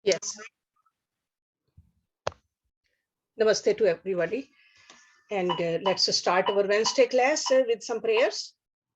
Yes. Namaste to everybody. And let's start our Wednesday class with some prayers.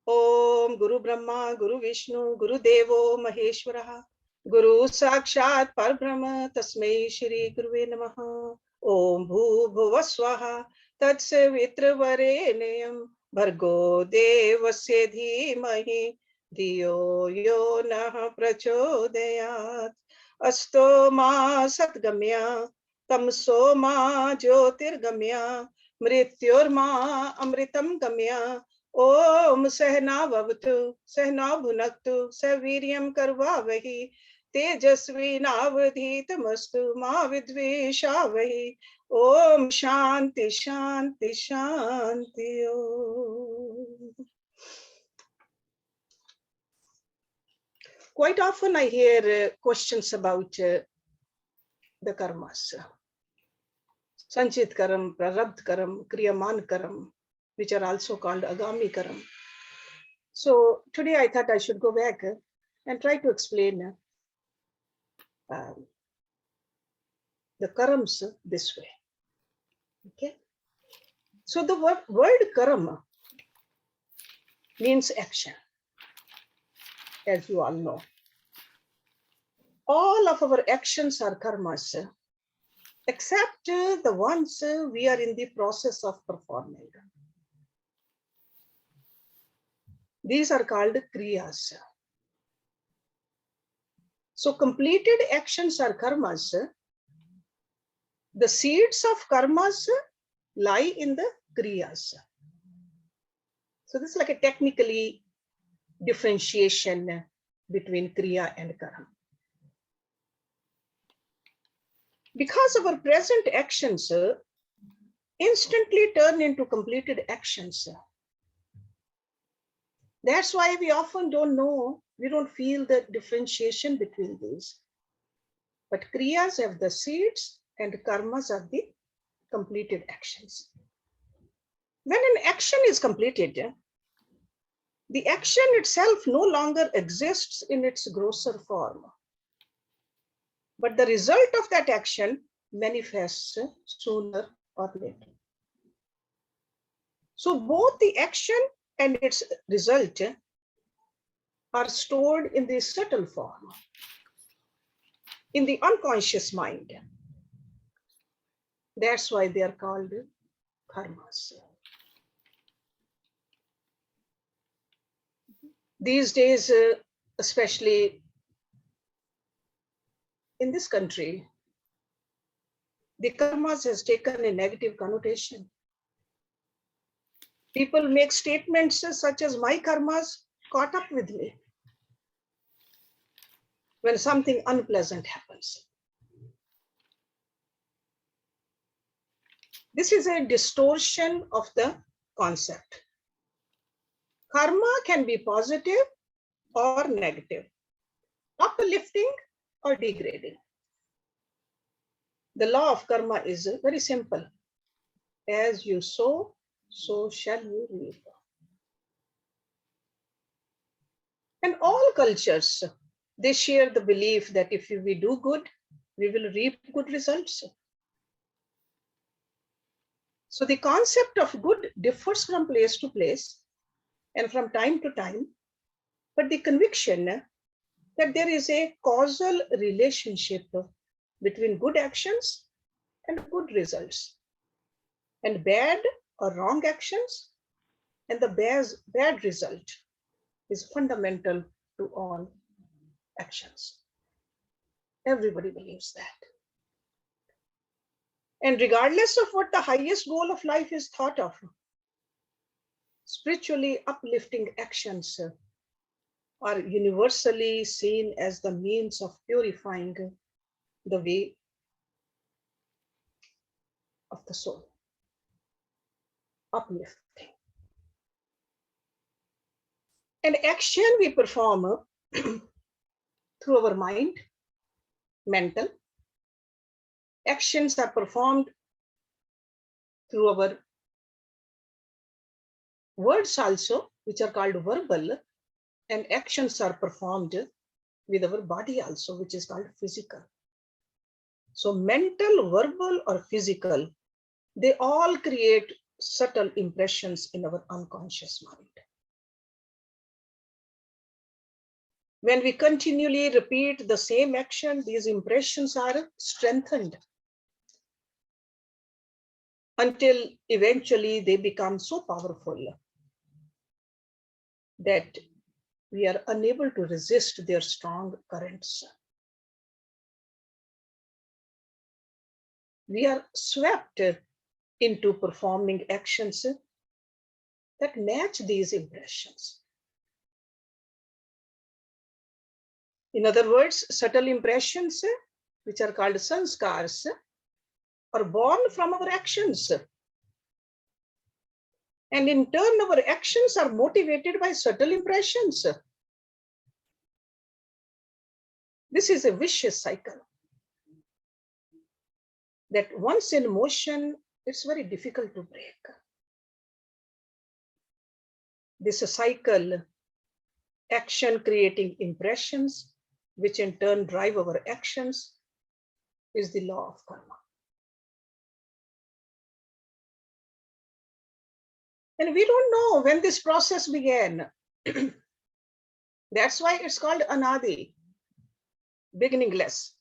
Om Guru Brahma, Guru Vishnu, Guru Devo Maheshwaraha, Guru Sakshat Parbrahma, Tasmai Shri Guruve Namaha. Om Bhu Bhuva Swaha, Tatsavitra Varenayam, Bhargo Devasya Dhimahi, Diyo Yo Nah Prachodayat, Asto Ma Satgamya, तमसो मा ज्योतिर्गम्या मृत्योर्मा अमृतं गम्या ओम सहना भवतु सहना भुनक्तु सवीर्यं कर्वावहि तेजस्विनावधीतमस्तु मा विद्विषावहि ओम शांति शांति Shanti Om. Quite often I hear questions about the karmas. Sanchit karam, prarabdh karam, kriyaman karam, which are also called agami karam. So today I thought I should go back and try to explain the karams this way. Okay. So the word karam means action, as you all know. All of our actions are karmas, except the ones we are in the process of performing. These are called kriyas. So completed actions are karmas. The seeds of karmas lie in the kriyas. So this is like a technically differentiation between kriya and karma. Because our present actions instantly turn into completed actions. That's why we often don't know, we don't feel the differentiation between these. But kriyas have the seeds and karmas are the completed actions. When an action is completed, the action itself no longer exists in its grosser form. But the result of that action manifests sooner or later. So both the action and its result are stored in the subtle form, in the unconscious mind. That's why they are called karmas. These days, especially in this country, the karmas has taken a negative connotation. People make statements such as, my karmas caught up with me when something unpleasant happens. This is a distortion of the concept. Karma can be positive or negative, uplifting or degrading. The law of karma is very simple. As you sow, so shall you reap. And all cultures, they share the belief that if we do good, we will reap good results. So the concept of good differs from place to place and from time to time, but the conviction that there is a causal relationship between good actions and good results, and bad or wrong actions and the bad result is fundamental to all actions. Everybody believes that. And regardless of what the highest goal of life is thought of, spiritually uplifting actions are universally seen as the means of purifying the way of the soul. Uplifting. And action we perform through our mind, mental. Actions are performed through our words also, which are called verbal, and actions are performed with our body also, which is called physical. So mental, verbal, or physical, they all create subtle impressions in our unconscious mind. When we continually repeat the same action, these impressions are strengthened until eventually they become so powerful that we are unable to resist their strong currents. We are swept into performing actions that match these impressions. In other words, subtle impressions, which are called sanskars, are born from our actions. And in turn, our actions are motivated by subtle impressions. This is a vicious cycle that once in motion, it's very difficult to break. This cycle, action creating impressions, which in turn drive our actions, is the law of karma. And we don't know when this process began. That's why it's called anadi, beginningless.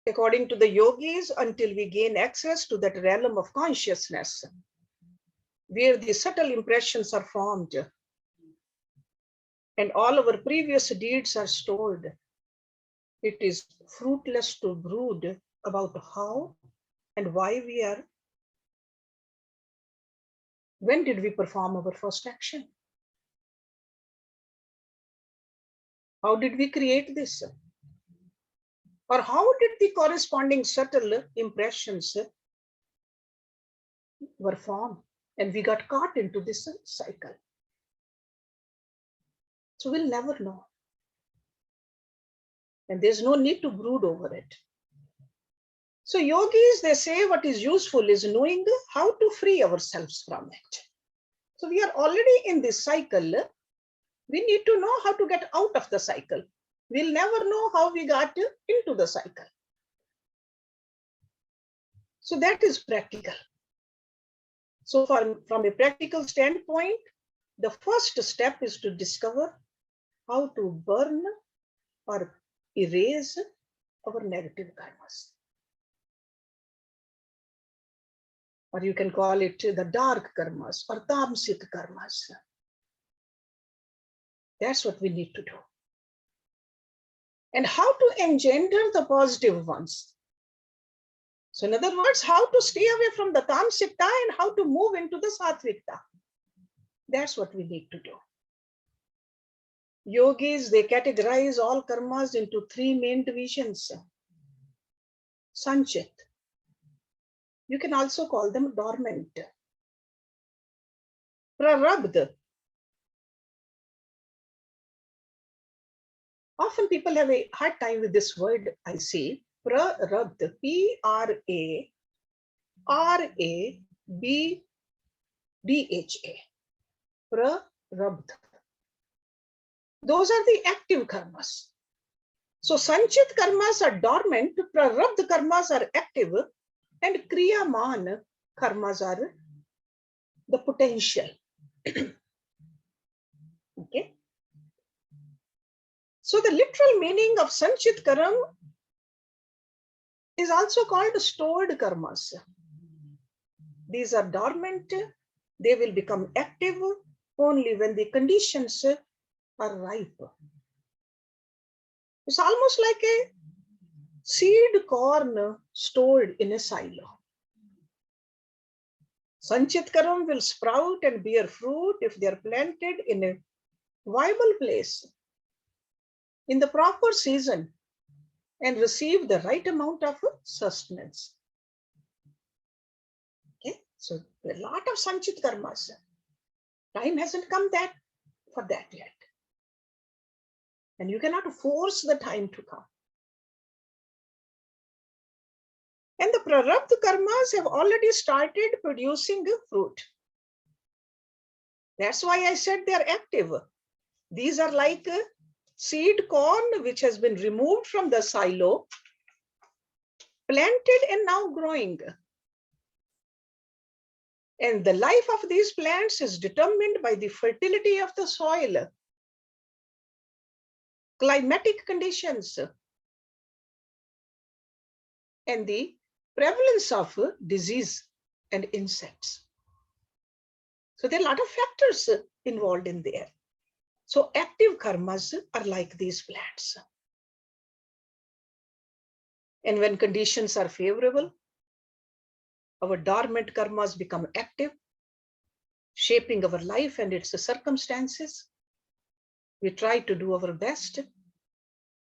According to the yogis, until we gain access to that realm of consciousness, where the subtle impressions are formed and all our previous deeds are stored, it is fruitless to brood about how and why we are. When did we perform our first action? How did we create this? Or how did the corresponding subtle impressions were formed and we got caught into this cycle? So we'll never know. And there's no need to brood over it. So yogis, they say what is useful is knowing how to free ourselves from it. So we are already in this cycle. We need to know how to get out of the cycle. We'll never know how we got into the cycle. So that is practical. So from a practical standpoint, the first step is to discover how to burn or erase our negative karmas. Or you can call it the dark karmas or tamasic karmas. That's what we need to do. And how to engender the positive ones. So in other words, how to stay away from the tamsikta and how to move into the satvikta. That's what we need to do. Yogis, they categorize all karmas into three main divisions. Sanchit. You can also call them dormant. Prarabdha. Often people have a hard time with this word, I see. Prarabdha. P-R-A-R-A-B-D-H-A. Prarabdha. Those are the active karmas. So Sanchit karmas are dormant, Prarabdha karmas are active, and Kriyaman karmas are the potential. Okay. So the literal meaning of Sanchit karam is also called stored karmas. These are dormant. They will become active only when the conditions are ripe. It's almost like a seed corn stored in a silo. Sanchit karam will sprout and bear fruit if they are planted in a viable place in the proper season and receive the right amount of sustenance. Okay, so a lot of Sanchit karmas. Time hasn't come for that yet. And you cannot force the time to come. And the Prarabdha karmas have already started producing fruit. That's why I said they are active. These are like seed corn which has been removed from the silo planted and now growing. And the life of these plants is determined by the fertility of the soil, climatic conditions, and the prevalence of disease and insects. So there are a lot of factors involved in there. So active karmas are like these plants. And when conditions are favorable, our dormant karmas become active, shaping our life and its circumstances. We try to do our best,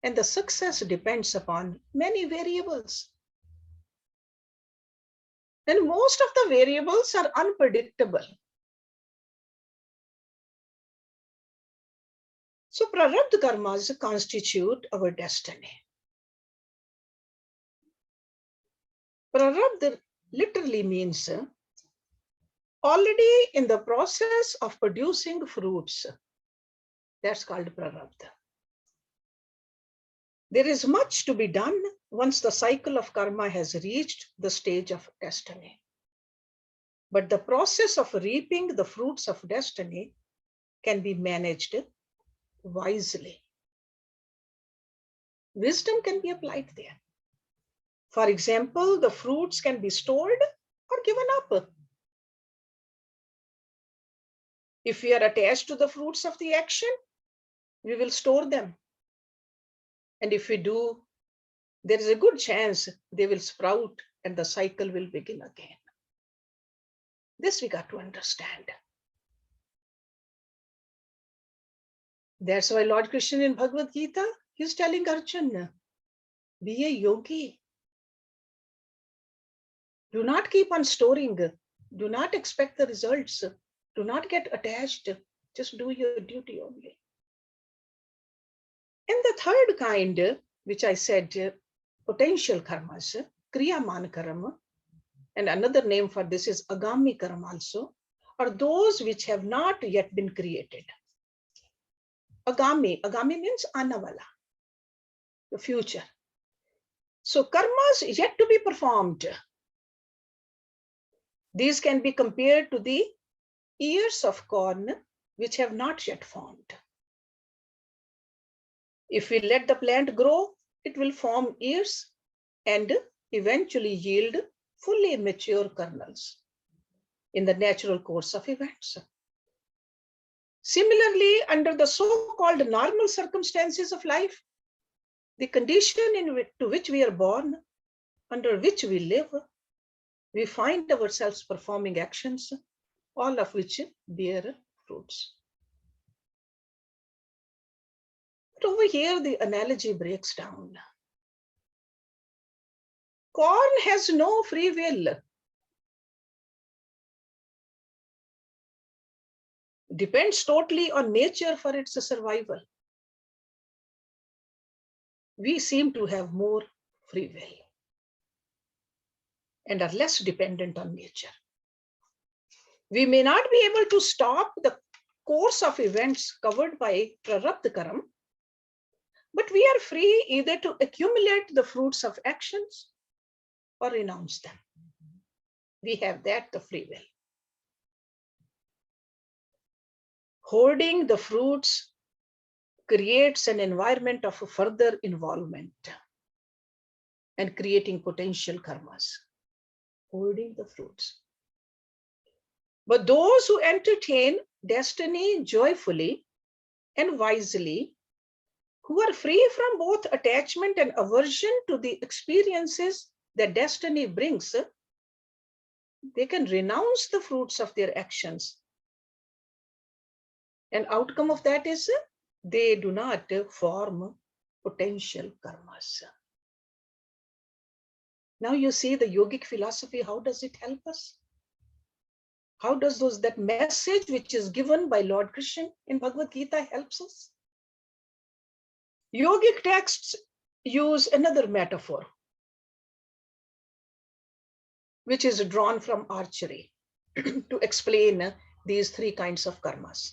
and the success depends upon many variables. And most of the variables are unpredictable. So prarabdha karmas constitute our destiny. Prarabdha literally means already in the process of producing fruits. That's called prarabdha. There is much to be done once the cycle of karma has reached the stage of destiny. But the process of reaping the fruits of destiny can be managed wisely. Wisdom can be applied there. For example, the fruits can be stored or given up. If we are attached to the fruits of the action, we will store them. And if we do, there is a good chance they will sprout and the cycle will begin again. This we got to understand. That's why Lord Krishna in Bhagavad Gita, he's telling Arjuna, be a yogi. Do not keep on storing. Do not expect the results. Do not get attached. Just do your duty only. And the third kind, which I said, potential karmas, kriyaman karma, and another name for this is agami karma also, are those which have not yet been created. Agami means anavala, the future. So karmas yet to be performed. These can be compared to the ears of corn which have not yet formed. If we let the plant grow, it will form ears and eventually yield fully mature kernels in the natural course of events. Similarly, under the so-called normal circumstances of life, the condition to which we are born, under which we live, we find ourselves performing actions, all of which bear fruits. But over here, the analogy breaks down. Corn has no free will. Depends totally on nature for its survival. We seem to have more free will and are less dependent on nature. We may not be able to stop the course of events covered by prarabdha karma, but we are free either to accumulate the fruits of actions or renounce them. We have that, the free will. Hoarding the fruits creates an environment of further involvement and creating potential karmas. Hoarding the fruits. But those who entertain destiny joyfully and wisely, who are free from both attachment and aversion to the experiences that destiny brings, they can renounce the fruits of their actions. And outcome of that is they do not form potential karmas. Now you see the yogic philosophy, how does it help us? How does that message which is given by Lord Krishna in Bhagavad Gita helps us? Yogic texts use another metaphor, which is drawn from archery to explain these three kinds of karmas.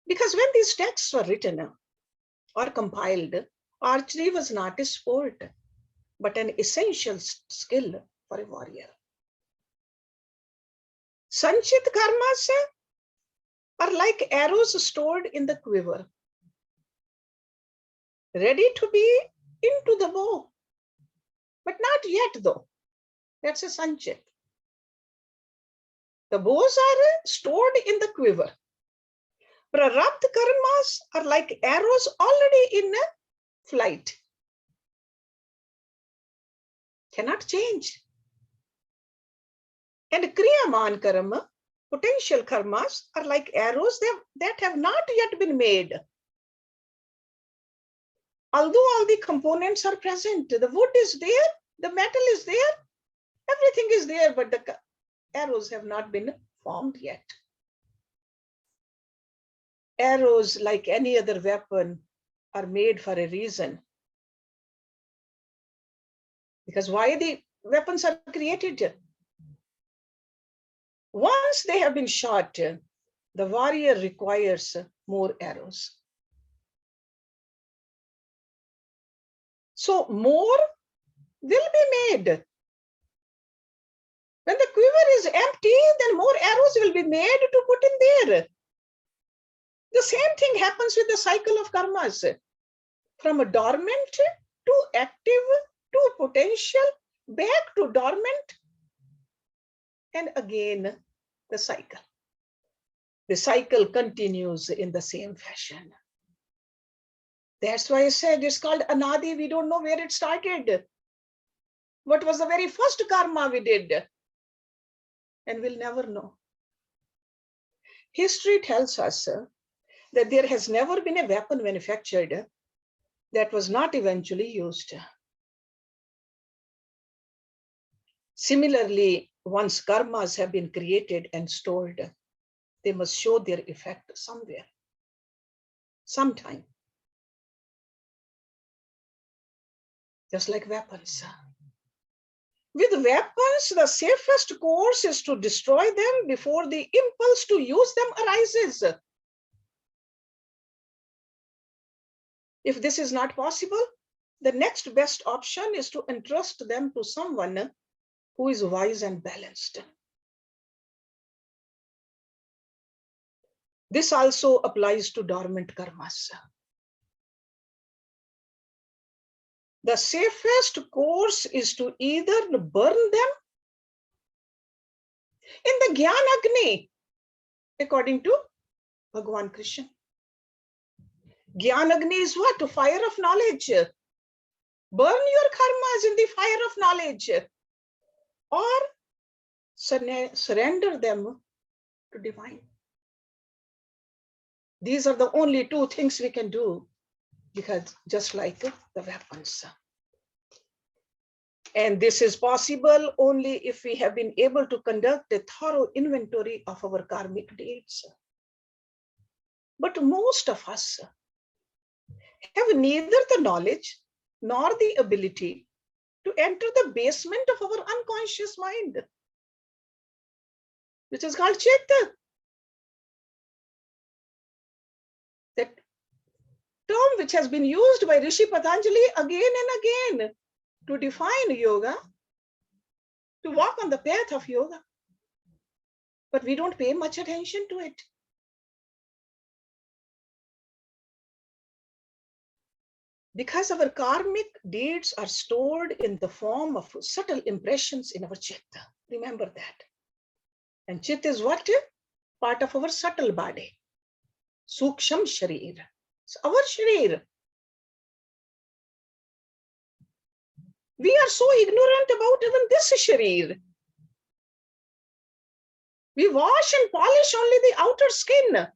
Because when these texts were written or compiled Archery was not a sport, but an essential skill for a warrior. Sanchit karmas are like arrows stored in the quiver, ready to be into the bow, but not yet though. That's a sanchit. The bows are stored in the quiver. Prarabdha karmas are like arrows already in flight. Cannot change. And kriyaman karma, potential karmas, are like arrows that have not yet been made. Although all the components are present, the wood is there, the metal is there, everything is there, but the arrows have not been formed yet. Arrows, like any other weapon, are made for a reason. Because why the weapons are created? Once they have been shot, the warrior requires more arrows. So more will be made. When the quiver is empty, then more arrows will be made to put in there. The same thing happens with the cycle of karmas. From a dormant to active to potential, back to dormant, and again the cycle. The cycle continues in the same fashion. That's why I said it's called Anadi. We don't know where it started. What was the very first karma we did? And we'll never know. History tells us that there has never been a weapon manufactured that was not eventually used. Similarly, once karmas have been created and stored, they must show their effect somewhere, sometime. Just like weapons. With weapons, the safest course is to destroy them before the impulse to use them arises. If this is not possible, the next best option is to entrust them to someone who is wise and balanced. This also applies to dormant karmas. The safest course is to either burn them in the Gyan Agni, according to Bhagwan Krishna. Gyan Agni is what? To fire of knowledge. Burn your karmas in the fire of knowledge, or surrender them to divine. These are the only two things we can do, because just like the weapons. And this is possible only if we have been able to conduct a thorough inventory of our karmic deeds. But most of us have neither the knowledge nor the ability to enter the basement of our unconscious mind, which is called Chitta. That term which has been used by Rishi Patanjali again and again to define yoga, to walk on the path of yoga. But we don't pay much attention to it. Because our karmic deeds are stored in the form of subtle impressions in our chitta. Remember that. And chitta is what? Part of our subtle body. Suksham sharir. It's our sharir. We are so ignorant about even this sharir. We wash and polish only the outer skin.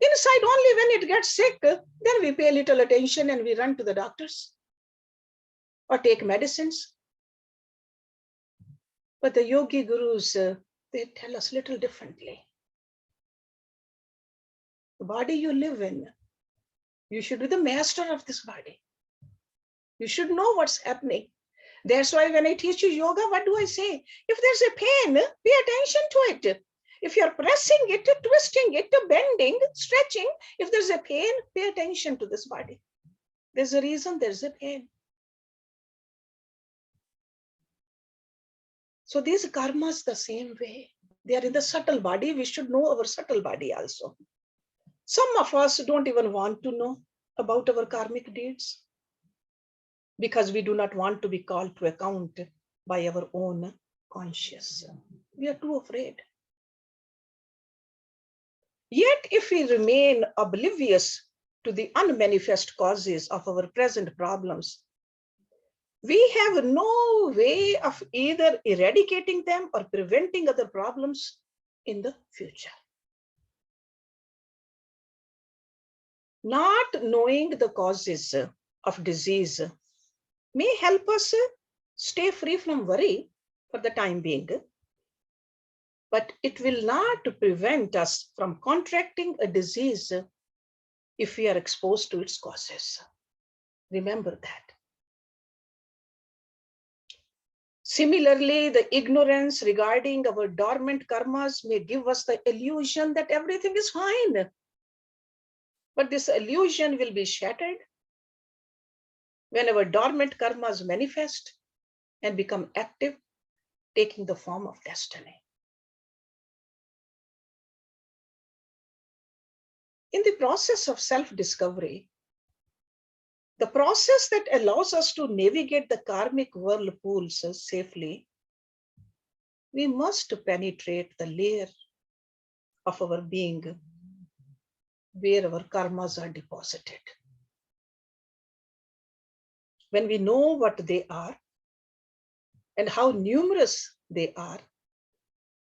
Inside, only when it gets sick, then we pay little attention and we run to the doctors or take medicines. But the yogi gurus, they tell us little differently. The body you live in, you should be the master of this body. You should know what's happening. That's why when I teach you yoga, what do I say? If there's a pain, pay attention to it. If you're pressing it, twisting it, bending, stretching, if there's a pain, pay attention to this body. There's a reason, there's a pain. So these karmas the same way. They are in the subtle body. We should know our subtle body also. Some of us don't even want to know about our karmic deeds because we do not want to be called to account by our own conscience. We are too afraid. Yet, if we remain oblivious to the unmanifest causes of our present problems, we have no way of either eradicating them or preventing other problems in the future. Not knowing the causes of disease may help us stay free from worry for the time being, but it will not prevent us from contracting a disease if we are exposed to its causes. Remember that. Similarly, the ignorance regarding our dormant karmas may give us the illusion that everything is fine. But this illusion will be shattered when our dormant karmas manifest and become active, taking the form of destiny. In the process of self-discovery, the process that allows us to navigate the karmic whirlpools safely, we must penetrate the layer of our being where our karmas are deposited. When we know what they are and how numerous they are,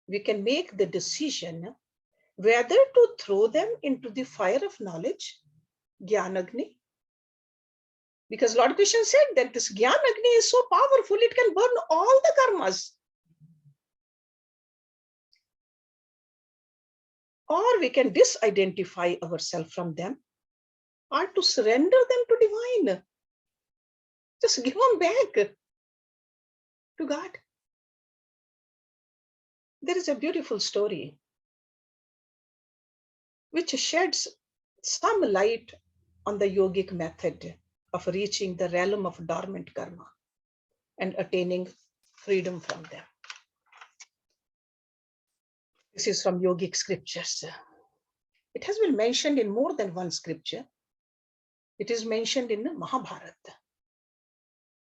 we can make the decision whether to throw them into the fire of knowledge, Gyanagni. Because Lord Krishna said that this Gyanagni is so powerful, it can burn all the karmas. Or we can disidentify ourselves from them, or to surrender them to divine. Just give them back to God. There is a beautiful story which sheds some light on the yogic method of reaching the realm of dormant karma and attaining freedom from them. This is from yogic scriptures. It has been mentioned in more than one scripture. It is mentioned in the Mahabharata.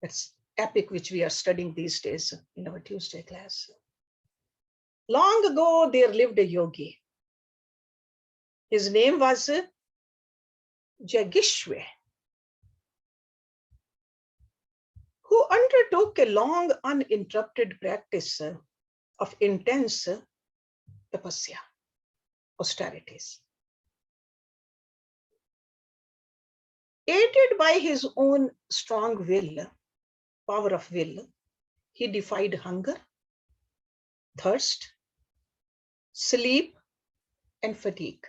That's epic which we are studying these days in our Tuesday class. Long ago, there lived a yogi. His name was Jagishwe, who undertook a long uninterrupted practice of intense tapasya, austerities. Aided by his own strong will, power of will, he defied hunger, thirst, sleep, and fatigue.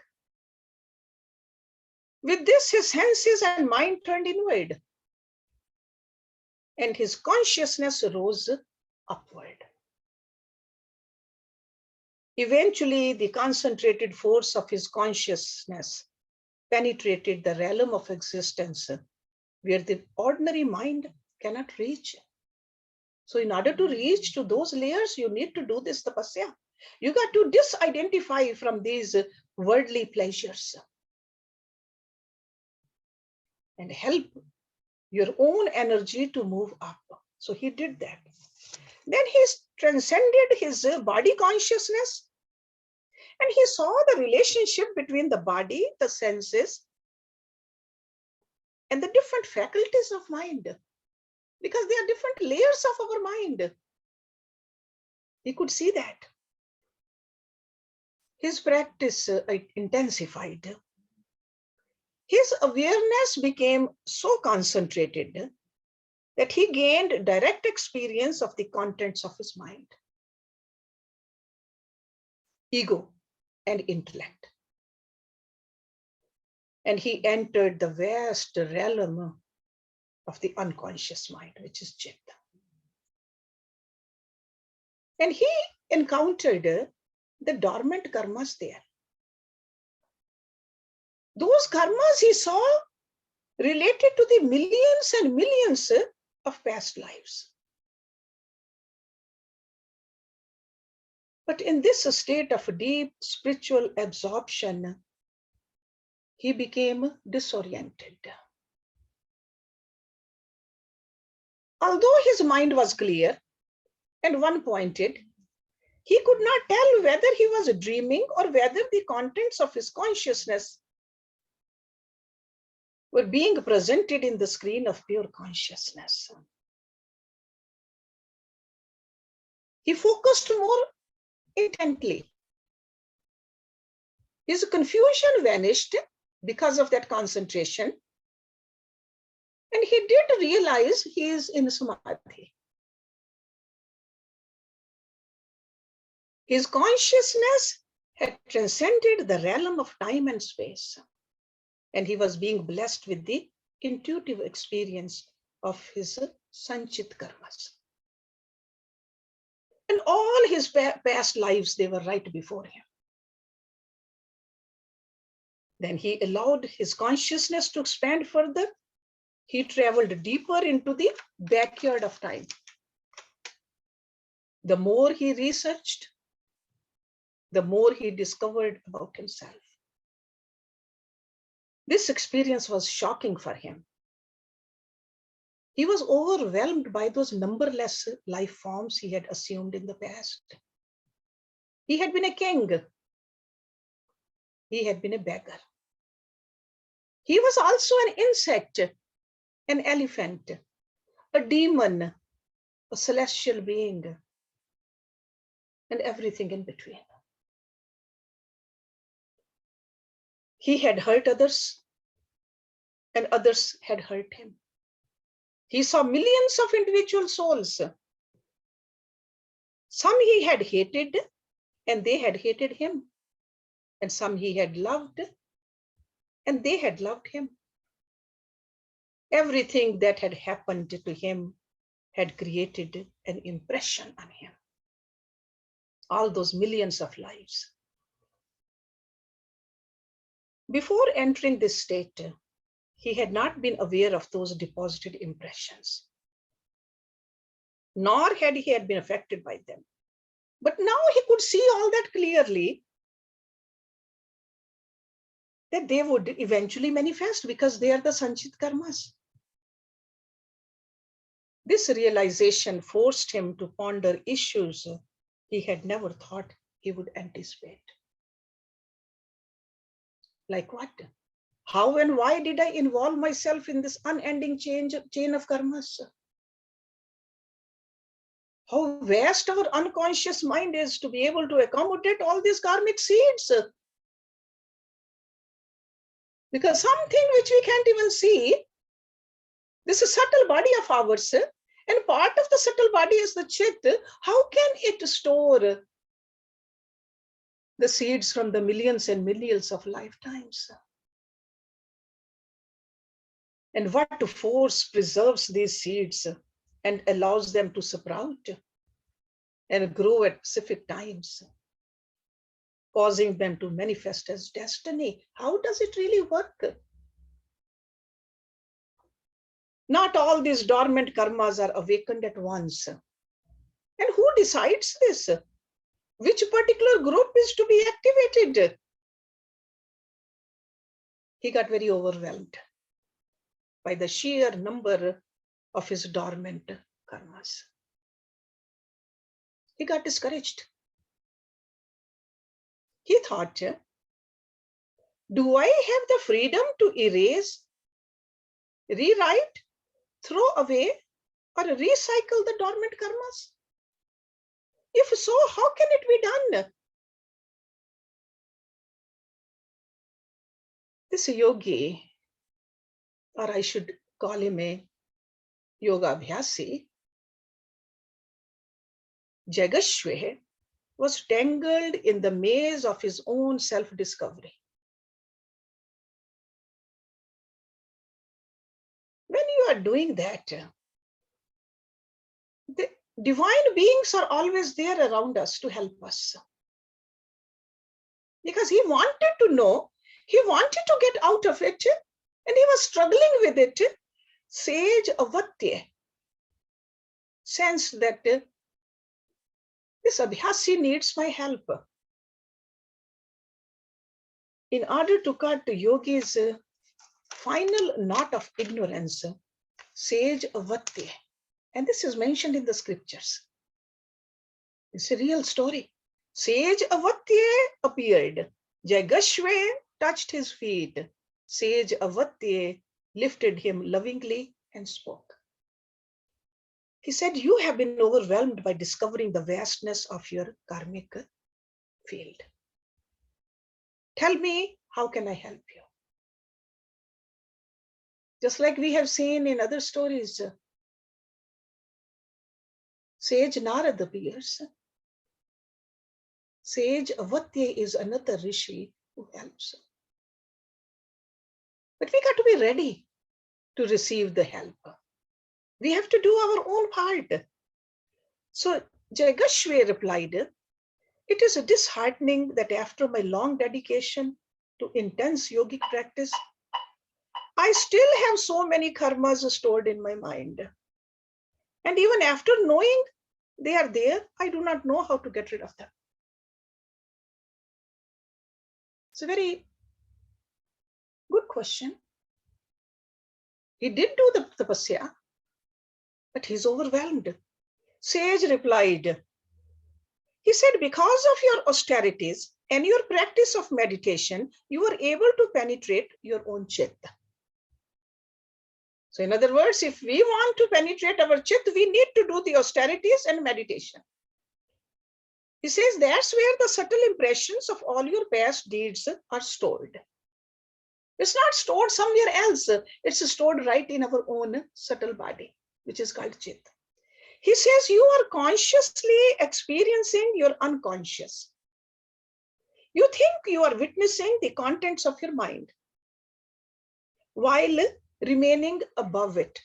With this, his senses and mind turned inward, and his consciousness rose upward. Eventually, the concentrated force of his consciousness penetrated the realm of existence where the ordinary mind cannot reach. So in order to reach to those layers, you need to do this tapasya. You got to disidentify from these worldly pleasures and help your own energy to move up. So he did that. Then he transcended his body consciousness and he saw the relationship between the body, the senses, and the different faculties of mind, because they are different layers of our mind. He could see that. His practice intensified. His awareness became so concentrated that he gained direct experience of the contents of his mind, ego, and intellect. And he entered the vast realm of the unconscious mind, which is Chitta. And he encountered the dormant karmas there. Those karmas he saw related to the millions and millions of past lives. But in this state of deep spiritual absorption, he became disoriented. Although his mind was clear and one-pointed, he could not tell whether he was dreaming or whether the contents of his consciousness were being presented in the screen of pure consciousness. He focused more intently. His confusion vanished because of that concentration, and he did realize he is in samadhi. His consciousness had transcended the realm of time and space, and he was being blessed with the intuitive experience of his sanchit karmas. And all his past lives, they were right before him. Then he allowed his consciousness to expand further. He traveled deeper into the backyard of time. The more he researched, the more he discovered about himself. This experience was shocking for him. He was overwhelmed by those numberless life forms he had assumed in the past. He had been a king. He had been a beggar. He was also an insect, an elephant, a demon, a celestial being, and everything in between. He had hurt others, and others had hurt him. He saw millions of individual souls. Some he had hated, and they had hated him. And some he had loved, and they had loved him. Everything that had happened to him had created an impression on him. All those millions of lives. Before entering this state, he had not been aware of those deposited impressions, nor had he been affected by them. But now he could see all that clearly, that they would eventually manifest because they are the sanchit karmas. This realization forced him to ponder issues he had never thought he would anticipate. Like what? How and why did I involve myself in this unending chain of karmas? How vast our unconscious mind is to be able to accommodate all these karmic seeds. Because something which we can't even see, this is subtle body of ours, and part of the subtle body is the chit. How can it store the seeds from the millions and millions of lifetimes? And what force preserves these seeds and allows them to sprout and grow at specific times, causing them to manifest as destiny? How does it really work? Not all these dormant karmas are awakened at once. And who decides this? Which particular group is to be activated? He got very overwhelmed by the sheer number of his dormant karmas. He got discouraged. He thought, do I have the freedom to erase, rewrite, throw away, or recycle the dormant karmas? If so, how can it be done? This yogi, or I should call him a yoga abhyasi, Jagashwe, was tangled in the maze of his own self-discovery. When you are doing that, the divine beings are always there around us to help us. Because he wanted to know, he wanted to get out of it, and he was struggling with it. Sage Avatya sensed that this Abhyasi needs my help. In order to cut yogi's final knot of ignorance, sage Avatya, and this is mentioned in the scriptures. It's a real story. Sage Avatya appeared. Jagashwe touched his feet. Sage Avatya lifted him lovingly and spoke. He said, you have been overwhelmed by discovering the vastness of your karmic field. Tell me, how can I help you? Just like we have seen in other stories, Sage Narad appears. Sage Avatya is another rishi who helps. But we got to be ready to receive the help. We have to do our own part. So Jagashwe replied, it is disheartening that after my long dedication to intense yogic practice, I still have so many karmas stored in my mind. And even after knowing they are there, I do not know how to get rid of them. It's a very good question. He did do the tapasya, but he's overwhelmed. Sage replied, he said, because of your austerities and your practice of meditation, you are able to penetrate your own chitta. So in other words, if we want to penetrate our chitta, we need to do the austerities and meditation. He says that's where the subtle impressions of all your past deeds are stored. It's not stored somewhere else. It's stored right in our own subtle body, which is called chitta. He says you are consciously experiencing your unconscious. You think you are witnessing the contents of your mind while remaining above it,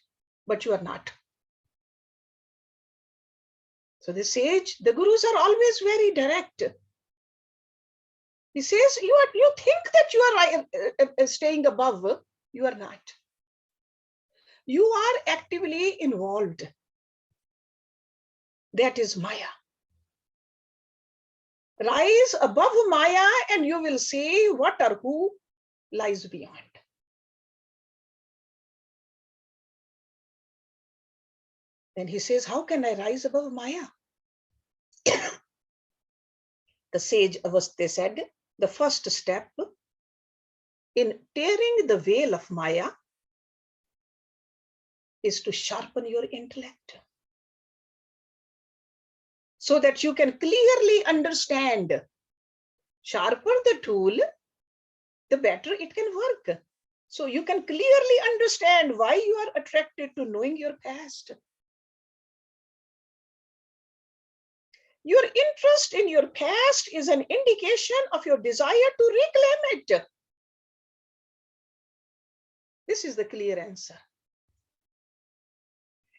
but you are not. So the sage, the gurus are always very direct. He says, you think that you are staying above, you are not. You are actively involved. That is Maya. Rise above Maya and you will see what or who lies beyond. Then he says, how can I rise above Maya? The sage Avastya said, the first step in tearing the veil of Maya is to sharpen your intellect so that you can clearly understand. Sharper the tool, the better it can work. So you can clearly understand why you are attracted to knowing your past. Your interest in your past is an indication of your desire to reclaim it. This is the clear answer.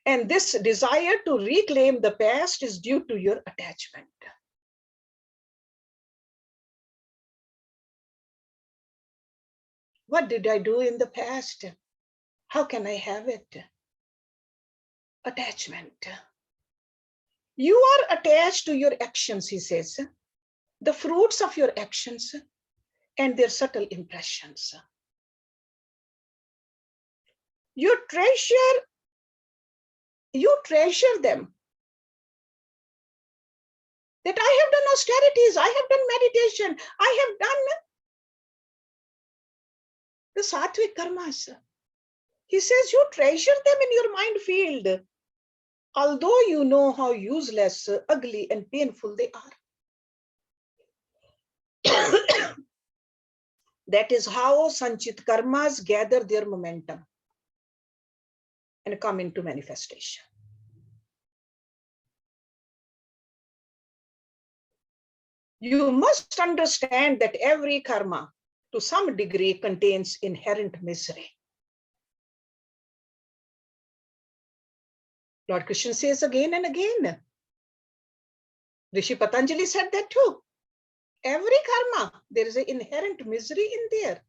And this desire to reclaim the past is due to your attachment. What did I do in the past? How can I have it? Attachment. You are attached to your actions, he says, the fruits of your actions and their subtle impressions. You treasure them. That I have done austerities, I have done meditation, I have done the sattvic karmas. He says you treasure them in your mind field, although you know how useless, ugly, and painful they are. That is how sanchit karmas gather their momentum and come into manifestation. You must understand that every karma, to some degree, contains inherent misery. Lord Krishna says again and again. Rishi Patanjali said that too. Every karma, there is an inherent misery in there.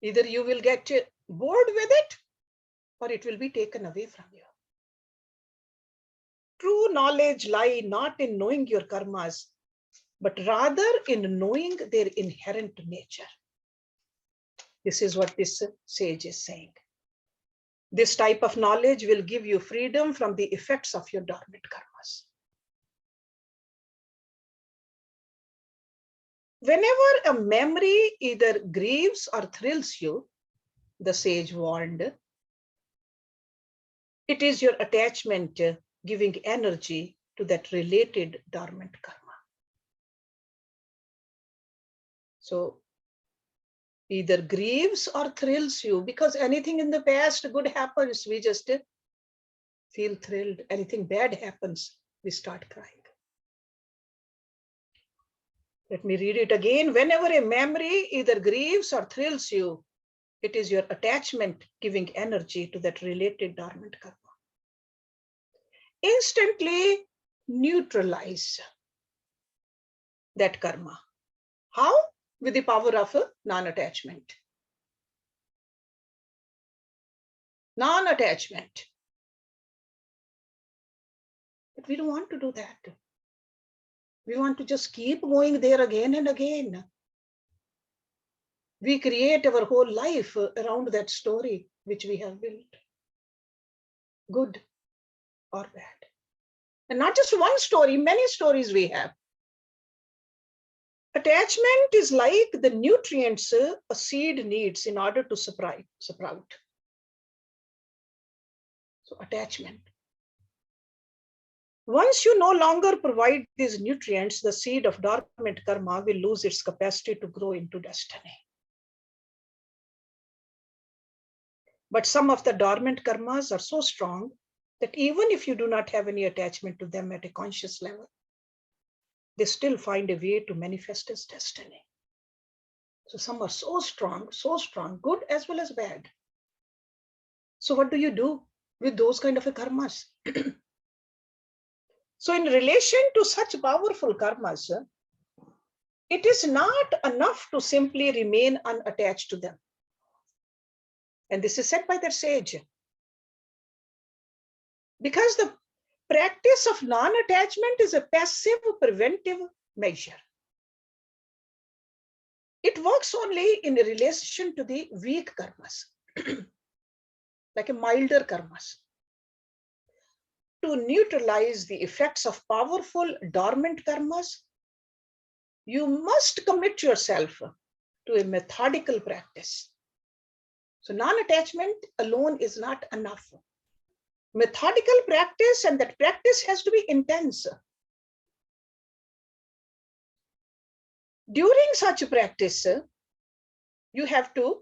Either you will get bored with it or it will be taken away from you. True knowledge lies not in knowing your karmas, but rather in knowing their inherent nature. This is what this sage is saying. This type of knowledge will give you freedom from the effects of your dormant karmas. Whenever a memory either grieves or thrills you, the sage warned, it is your attachment giving energy to that related dormant karma. So either grieves or thrills you, because anything in the past good happens, we just feel thrilled. Anything bad happens, we start crying. Let me read it again. Whenever a memory either grieves or thrills you, it is your attachment giving energy to that related dormant karma. Instantly neutralize that karma. How? With the power of non-attachment. Non-attachment. But we don't want to do that. We want to just keep going there again and again. We create our whole life around that story which we have built, good or bad. And not just one story, many stories we have. Attachment is like the nutrients a seed needs in order to sprout. So attachment. Once you no longer provide these nutrients, the seed of dormant karma will lose its capacity to grow into destiny. But some of the dormant karmas are so strong that even if you do not have any attachment to them at a conscious level, they still find a way to manifest as destiny. So some are so strong, good as well as bad. So what do you do with those kind of karmas? So in relation to such powerful karmas, it is not enough to simply remain unattached to them. And this is said by the sage. Because the practice of non-attachment is a passive preventive measure. It works only in relation to the weak karmas, like a milder karmas. To neutralize the effects of powerful dormant karmas, you must commit yourself to a methodical practice. So non-attachment alone is not enough. Methodical practice, and that practice has to be intense. During such a practice, you have to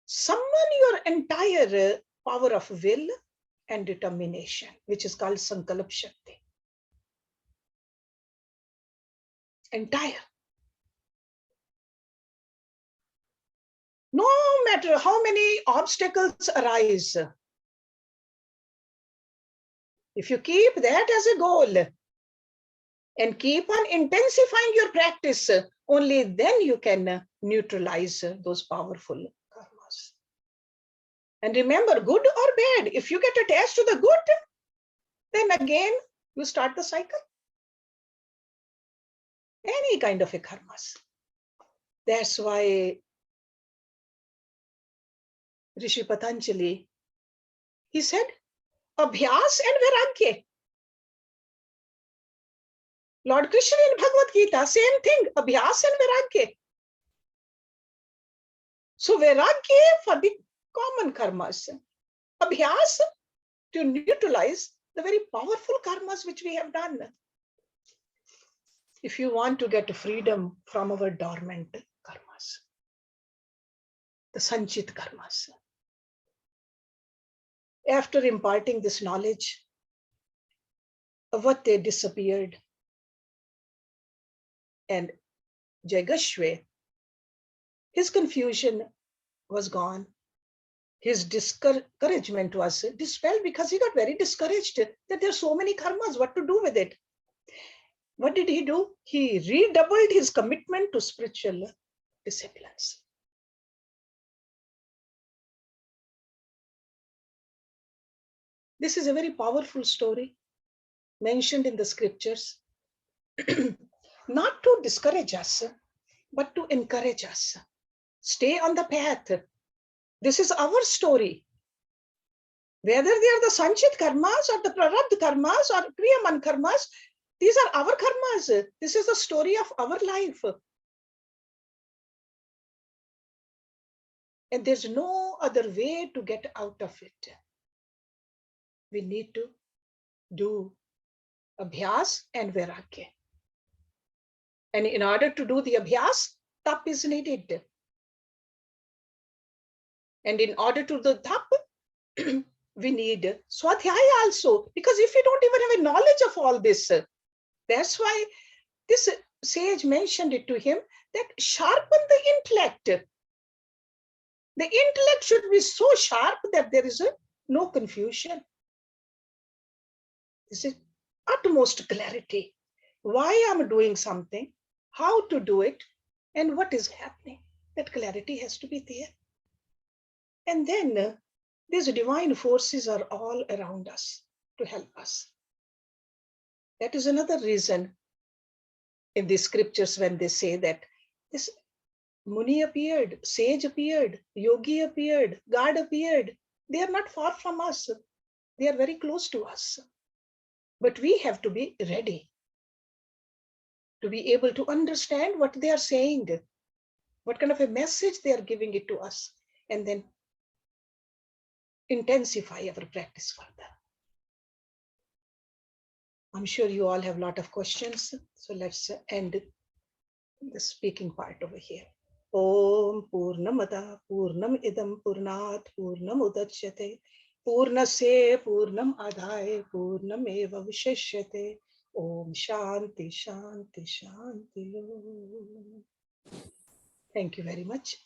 summon your entire power of will and determination, which is called Sankalp Shakti. Entire. No matter how many obstacles arise, if you keep that as a goal and keep on intensifying your practice, only then you can neutralize those powerful karmas. And remember, good or bad, if you get attached to the good, then again you start the cycle. Any kind of a karmas. That's why Rishi Patanjali, he said, Abhyas and Vairagya. Lord Krishna in Bhagavad Gita, same thing, Abhyas and Vairagya. So Vairagya for the common karmas. Abhyas to neutralize the very powerful karmas which we have done. If you want to get freedom from our dormant karmas, the sanchit karmas, after imparting this knowledge of what they disappeared, and Jagashwe, his confusion was gone. His discouragement was dispelled because he got very discouraged that there are so many karmas, what to do with it? What did he do? He redoubled his commitment to spiritual disciplines. This is a very powerful story mentioned in the scriptures, not to discourage us, but to encourage us. Stay on the path. This is our story. Whether they are the Sanchit karmas or the Prarabdha karmas or Kriyaman karmas, these are our karmas. This is the story of our life. And there's no other way to get out of it. We need to do abhyas and vairagya. And in order to do the abhyas, tap is needed. And in order to do tap, we need swadhyaya also. Because if we don't even have a knowledge of all this, that's why this sage mentioned it to him, that sharpen the intellect. The intellect should be so sharp that there is no confusion. This is utmost clarity. Why I'm doing something, how to do it, and what is happening. That clarity has to be there. And then these divine forces are all around us to help us. That is another reason in the scriptures when they say that this Muni appeared, sage appeared, yogi appeared, God appeared. They are not far from us. They are very close to us. But we have to be ready to be able to understand what they are saying, what kind of a message they are giving it to us, and then intensify our practice further. I'm sure you all have a lot of questions. So let's end the speaking part over here. Om Purnamada Purnam Idam Purnat Purnam Udachyate Purnasya Purnam Adhaya Purnam Eva Visheshyate. Om Shanti Shanti Shanti. Thank you very much.